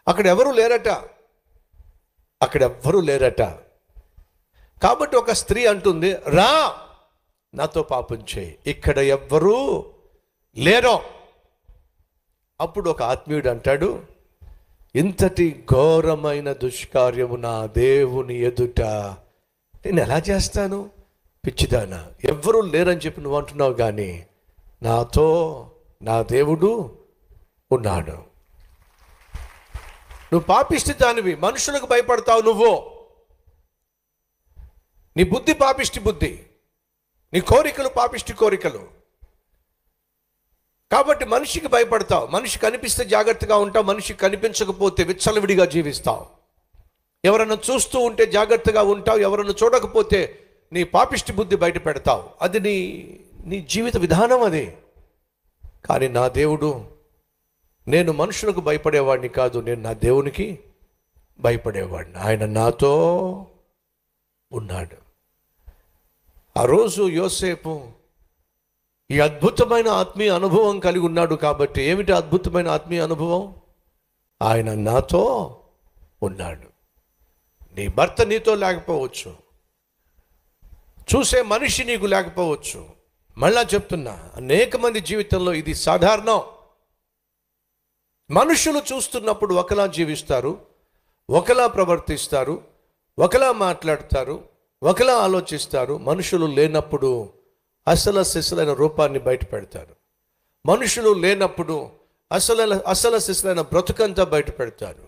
అక్కడ ఎవరు లేరట, అక్కడ ఎవ్వరూ లేరట. కాబట్టి ఒక స్త్రీ అంటుంది, రా నాతో పాపం చేయి, ఇక్కడ ఎవ్వరూ లేరో. అప్పుడు ఒక ఆత్మీయుడు అంటాడు, ఇంతటి ఘోరమైన దుష్కార్యము నా దేవుని ఎదుట నేను ఎలా చేస్తాను? పిచ్చిదానా, ఎవ్వరూ లేరని చెప్పి నువ్వు అంటున్నావు, కానీ నాతో నా దేవుడు ఉన్నాడు. నువ్వు పాపిష్టి దానివి, మనుషులకు భయపడతావు. నువ్వు నీ బుద్ధి పాపిష్టి బుద్ధి, నీ కోరికలు పాపిష్టి కోరికలు. కాబట్టి మనిషికి భయపడతావు. మనిషి కనిపిస్తే జాగ్రత్తగా ఉంటావు, మనిషి కనిపించకపోతే విచ్చలవిడిగా జీవిస్తావు. ఎవరన్నా చూస్తూ ఉంటే జాగ్రత్తగా ఉంటావు, ఎవరన్నా చూడకపోతే నీ పాపిష్టి బుద్ధి బయట పెడతావు. అది నీ జీవిత విధానం అది. కానీ నా దేవుడు, నేను మనుషులకు భయపడేవాడిని కాదు, నేను నా దేవునికి భయపడేవాడిని. ఆయన నాతో ఉన్నాడు. ఆ రోజు యోసేపు ఈ అద్భుతమైన ఆత్మీయ అనుభవం కలిగి ఉన్నాడు. కాబట్టి ఏమిటి అద్భుతమైన ఆత్మీయ అనుభవం? ఆయన నాతో ఉన్నాడు. నీ భర్త నీతో లేకపోవచ్చు, చూసే మనిషి నీకు లేకపోవచ్చు. మళ్ళా చెప్తున్నా, అనేక మంది జీవితంలో ఇది సాధారణం. మనుషులు చూస్తున్నప్పుడు ఒకలా జీవిస్తారు, ఒకలా ప్రవర్తిస్తారు, ఒకలా మాట్లాడతారు, ఒకలా ఆలోచిస్తారు. మనుషులు లేనప్పుడు అసలు సిసలైన రూపాన్ని బయట పెడతారు. మనుషులు లేనప్పుడు అసలు సిసలైన బ్రతుకంతా బయట పెడతారు.